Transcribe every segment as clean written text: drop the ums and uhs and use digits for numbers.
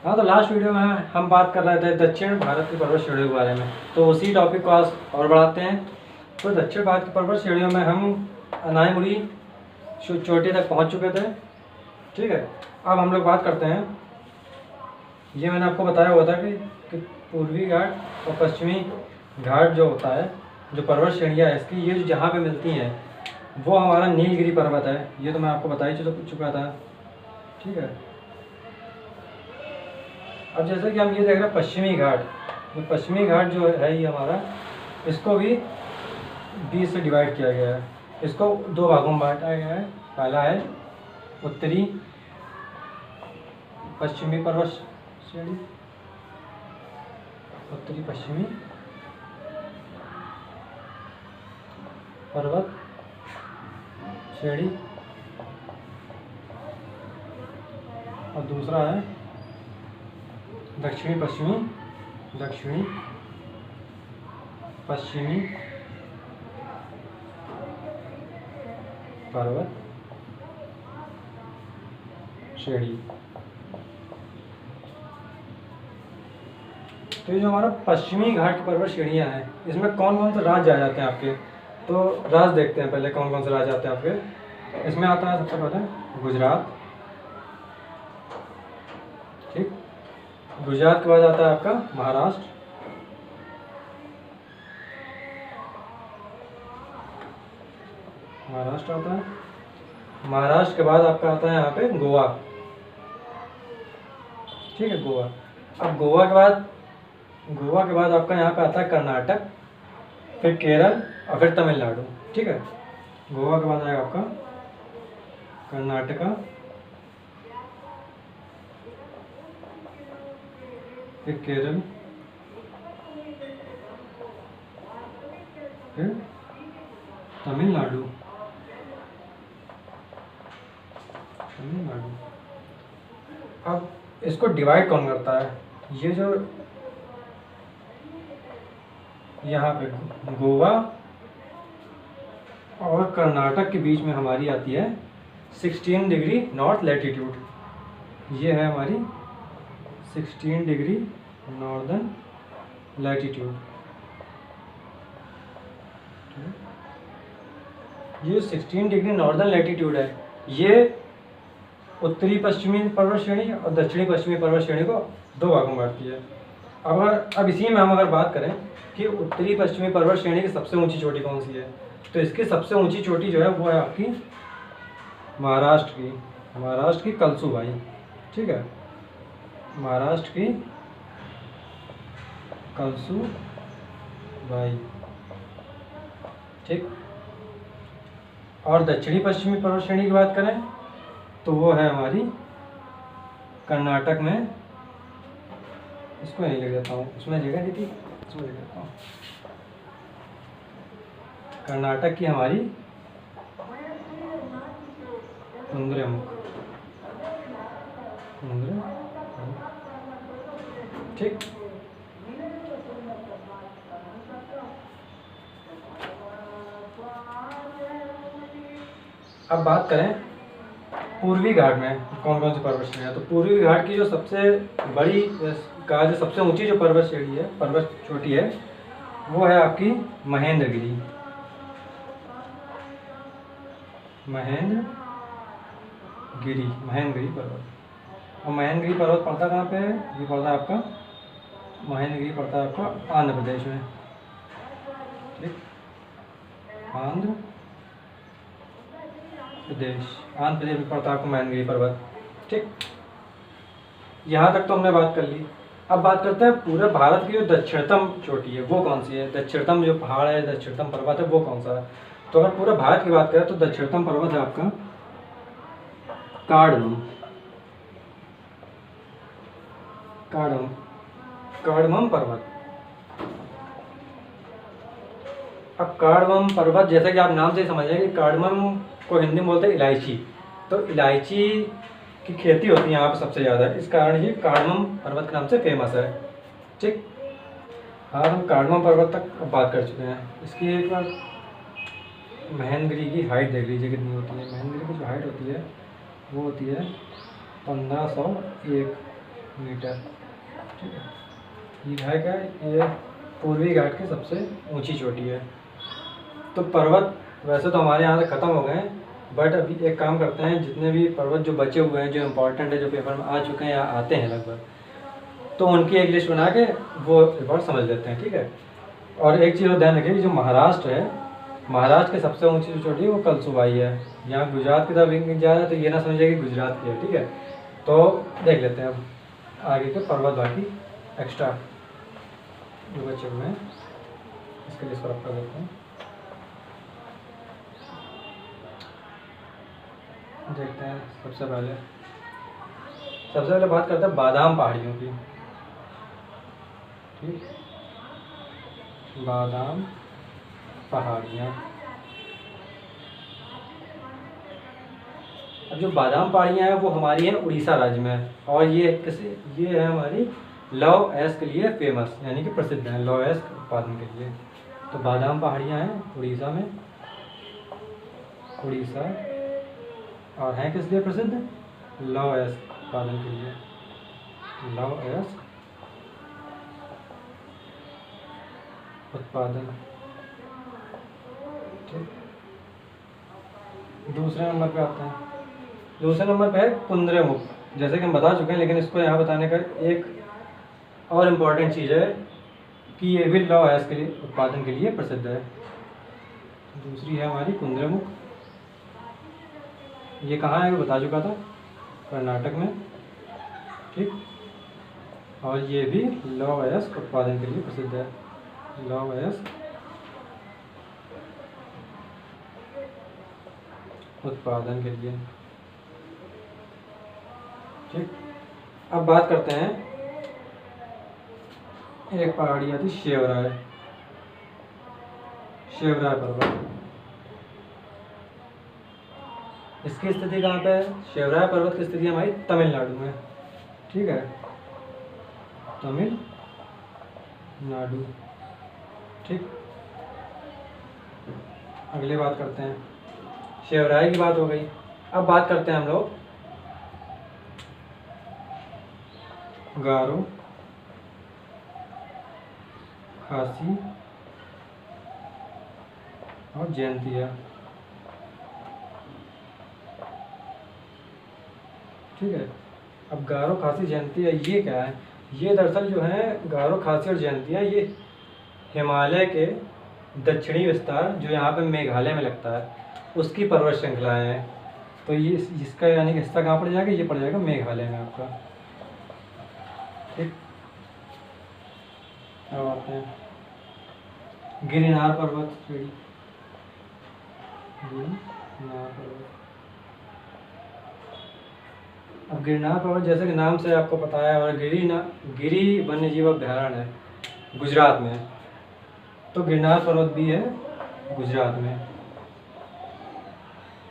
हाँ, तो last video में हम बात कर रहे थे दक्षिण भारत की पर्वत श्रेणियों के बारे में, तो उसी टॉपिक को आज और बढ़ाते हैं। तो दक्षिण भारत की पर्वत श्रेणियों में हम अनाईमुड़ी चोटी तक पहुंच चुके थे। ठीक है, अब हम लोग बात करते हैं। ये मैंने आपको बताया हुआ था कि पूर्वी घाट और पश्चिमी घाट जो होता है, जो पर्वत श्रेणियाँ है इसकी, ये जो जहाँ पे मिलती हैं वो हमारा नीलगिरी पर्वत है। ये तो मैं आपको बता ही चुका था। ठीक है, अब जैसे कि हम ये देख रहे हैं पश्चिमी घाट, जो पश्चिमी घाट जो है ये हमारा, इसको भी 20 से डिवाइड किया गया है। इसको दो भागों में बांटा गया है। पहला है उत्तरी पश्चिमी पर्वत श्रेणी, उत्तरी पश्चिमी पर्वत श्रेणी, और दूसरा है दक्षिणी पश्चिमी पर्वत श्रेणी। तो ये जो हमारा पश्चिमी घाट की पर्वत श्रेणियाँ हैं, इसमें कौन कौन से राज्य आ जाते हैं आपके, तो राज्य देखते हैं पहले कौन कौन से राज्य आते हैं आपके। इसमें आता है सबसे पहले गुजरात। ठीक, गुजरात के बाद आता है आपका महाराष्ट्र, महाराष्ट्र आता है। महाराष्ट्र के बाद आपका आता है यहाँ पे गोवा। ठीक है, गोवा। अब गोवा के बाद आपका यहाँ पे आता है कर्नाटक, फिर केरल और फिर तमिलनाडु। ठीक है, गोवा के बाद आएगा आपका कर्नाटका, फिर केरल, फिर तमिलनाडु। अब इसको डिवाइड कौन करता है, ये जो यहाँ पे गोवा और कर्नाटक के बीच में हमारी आती है 16 डिग्री नॉर्थ लैटीट्यूड। ये है हमारी 16 डिग्री नॉर्दर्न लैटीट्यूड। ये 16 डिग्री नॉर्दर्न लैटीट्यूड है, ये उत्तरी पश्चिमी पर्वत श्रेणी और दक्षिणी पश्चिमी पर्वत श्रेणी को दो भागों में बांटती है। अब इसी में हम अगर बात करें कि उत्तरी पश्चिमी पर्वत श्रेणी की सबसे ऊंची चोटी कौन सी है, तो इसकी सबसे ऊंची चोटी जो है वो है आपकी महाराष्ट्र की कलसूबाई। ठीक है, महाराष्ट्र की कलसूबाई। ठीक, और दक्षिणी पश्चिमी पर्वत श्रेणी की बात करें तो वो है हमारी कर्नाटक में, इसको नहीं लिख देता हूँ, उसमें जगह दी थी, इसमें लिख देता हूँ। कर्नाटक की हमारी कुंद्रेमुख। ठीक, अब बात करें पूर्वी घाट में कौन कौन सी पर्वत श्रेणी है। तो पूर्वी घाट की जो सबसे बड़ी का जो सबसे ऊंची जो पर्वत श्रेणी है, पर्वत चोटी है, वो है आपकी महेंद्रगिरी पर्वत। और महेंद्रगिरी पर्वत पड़ता कहाँ पे है, ये पड़ता है आपका, महेंद्रगिरी पड़ता है आपका आंध्र प्रदेश में। ठीक, आंध्र प्रदेश में पड़ता है आपको महेंद्रगिरी पर्वत। ठीक, यहाँ तक तो हमने बात कर ली। अब बात करते हैं पूरे भारत की जो दक्षिणतम चोटी है वो कौन सी है, दक्षिणतम जो पहाड़ है, दक्षिणतम पर्वत है वो कौन सा है। तो अगर पूरे भारत की बात करें तो दक्षिणतम पर्वत है आपका कार्डमम पर्वत। अब कार्डमम पर्वत, जैसे कि आप नाम से समझ जाएंगे, कार्डमम को हिंदी में बोलते हैं इलायची। तो इलायची की खेती होती है यहाँ पर सबसे ज़्यादा, इस कारण ये कार्डमम पर्वत के नाम से फेमस है। ठीक, हाँ, हम कार्डमम पर्वत तक बात कर चुके हैं। इसकी एक बार महेंद्रगिरी की हाइट देख लीजिए कितनी होती है। महेंद्रगिरी की जो हाइट होती है वो होती है 1501 मीटर। ठीक है, ये है क्या, ये पूर्वी घाट की सबसे ऊंची चोटी है। तो पर्वत वैसे तो हमारे यहाँ से ख़त्म हो गए हैं, बट अभी एक काम करते हैं, जितने भी पर्वत जो बचे हुए हैं, जो इम्पोर्टेंट है, जो पेपर में आ चुके हैं या आते हैं लगभग, तो उनकी एक लिस्ट बना के वो एक बार समझ लेते हैं। ठीक है, और एक चीज़ और ध्यान रखिए, जो महाराष्ट्र है, महाराष्ट्र की सबसे ऊंची जो चोटी है वो कलसुबाई है। यहाँ गुजरात की तरफ जा रहा है तो ये ना समझिए कि गुजरात की है। ठीक है, तो देख लेते हैं अब आगे के पर्वत बाकी एक्स्ट्रा जो बचे हुए हैं, इसके लिए स्वरूप कर देते हैं। देखते हैं सबसे पहले बात करते हैं बादाम पहाड़ियों की। ठीक, बादाम पहाड़ियाँ। अब जो बादाम पहाड़ियाँ हैं वो हमारी हैं उड़ीसा राज्य में, और ये है हमारी लौह अयस्क के लिए फेमस, यानी कि प्रसिद्ध है लौह अयस्क उत्पादन के लिए। तो बादाम पहाड़ियाँ हैं उड़ीसा में, उड़ीसा, और हैं किस लिए प्रसिद्ध, लौह अयस्क उत्पादन के लिए, लौह अयस्क उत्पादन। ठीक, दूसरे नंबर पे आते हैं। दूसरे नंबर पे है कुंद्रेमुख। जैसे कि हम बता चुके हैं, लेकिन इसको यहाँ बताने का एक और इम्पॉर्टेंट चीज़ है कि ये भी लौह अयस्क के लिए उत्पादन के लिए प्रसिद्ध है। दूसरी है हमारी कुंद्रेमुख। ये कहाँ है वो बता चुका था, कर्नाटक में। ठीक, और ये भी लौह अयस्क उत्पादन के लिए प्रसिद्ध है, लौह अयस्क उत्पादन के लिए। ठीक, अब बात करते हैं, एक पहाड़ी आती शेवराय, शेवराय पर्वत। इसकी स्थिति कहाँ पे है, शेवराय पर्वत की स्थिति हमारी तमिलनाडु में। ठीक है, तमिलनाडु। ठीक, अगली बात करते हैं, शेवराय की बात हो गई। अब बात करते हैं हम लोग गारो, खासी और जयंतिया। ठीक है, अब गारो, खासी, जयंतिया ये क्या है, ये दरअसल जो है गारो, खासी और जयंतिया, ये हिमालय के दक्षिणी विस्तार जो यहाँ पे मेघालय में लगता है उसकी पर्वत श्रृंखलाएँ हैं। तो ये इसका यानी कि हिस्सा कहाँ पड़ जाएगा, ये पड़ जाएगा मेघालय में आपका। ठीक, अब आते हैं गिरनार पर्वत, गिरनार पर्वत। अब गिरनार पर्वत जैसे कि नाम से आपको पता है, और गिरी वन्य जीव अभ्यारण्य है गुजरात में। तो गिरनार पर्वत भी है गुजरात में,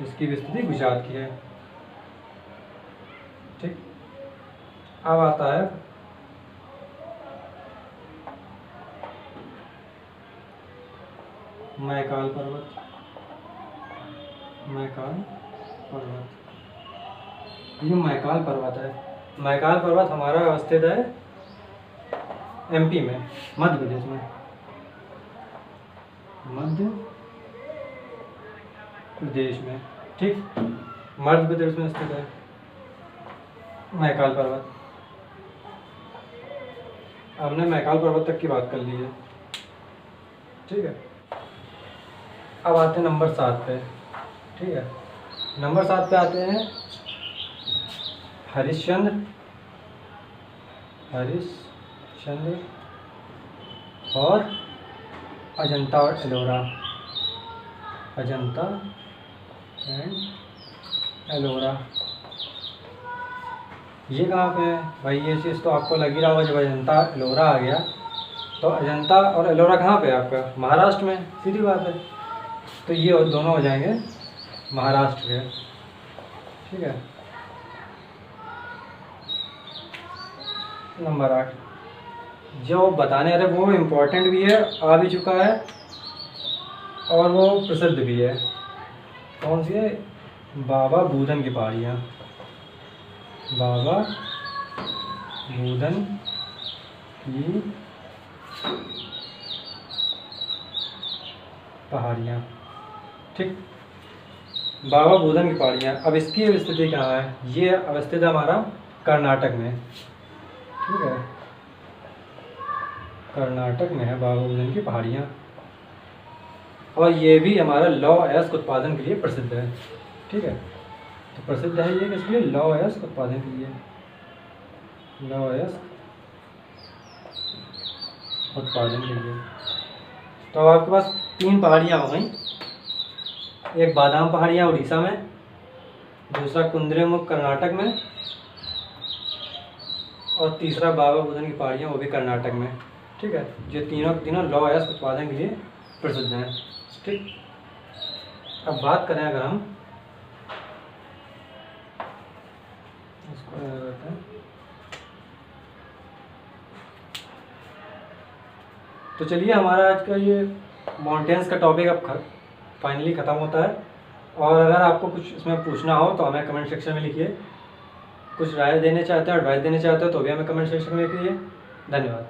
इसकी भी स्थिति गुजरात की है। ठीक, अब आता है मैकाल पर्वत, मैकाल पर्वत। ये मैकाल पर्वत है, मैकाल पर्वत हमारा अवस्थित है एमपी में, मध्य प्रदेश में, मध्य प्रदेश में। ठीक, मध्य प्रदेश में स्थित है मैकाल पर्वत। हमने मैकाल पर्वत तक की बात कर ली है। ठीक है, अब आते हैं नंबर 7 पे। ठीक है, नंबर 7 पे आते हैं हरिश्चंद्र और अजंता और एलोरा, अजंता एंड एलोरा। ये कहाँ पे है भाई, ये चीज़ तो आपको लग ही रहा होगा, जब अजंता एलोरा आ गया तो अजंता और एलोरा कहाँ पे है आपका, महाराष्ट्र में, सीधी बात है। तो ये दोनों हो जाएंगे महाराष्ट्र के। ठीक है, नंबर 8 जो बताने रहे वो इम्पोर्टेंट भी है, आ भी चुका है, और वो प्रसिद्ध भी है। कौन सी है, बाबा बूदन की पहाड़ियाँ, बाबा बूदन की पहाड़ियाँ। ठीक, बाबा बूदन की पहाड़ियाँ। अब इसकी स्थिति कहाँ है? ये अवस्थित है हमारा कर्नाटक में। ठीक है, कर्नाटक में है बाबा बूदन की पहाड़ियाँ, और ये भी हमारा लौह अयस्क उत्पादन के लिए प्रसिद्ध है। ठीक है, तो प्रसिद्ध है ये किसके लिए? लौह अयस्क उत्पादन के लिए, लौह अयस्क उत्पादन के लिए। तो अब आपके पास 3 पहाड़ियाँ हो गई, एक बादाम पहाड़ियाँ उड़ीसा में, दूसरा कुंद्रेमुख कर्नाटक में, और तीसरा बाबा बुदन की पहाड़ियाँ वो भी कर्नाटक में। ठीक है, जो तीनों लौह अयस्क उत्पादन के लिए प्रसिद्ध हैं। ठीक, अब बात करें अगर हम इसको करते हैं, तो चलिए हमारा आज का ये माउंटेन्स का टॉपिक अब फाइनली ख़त्म होता है। और अगर आपको कुछ इसमें पूछना हो तो हमें कमेंट सेक्शन में लिखिए, कुछ राय देने चाहते हो, एडवाइस देने चाहते हो तो भी हमें कमेंट सेक्शन में लिखिए। धन्यवाद।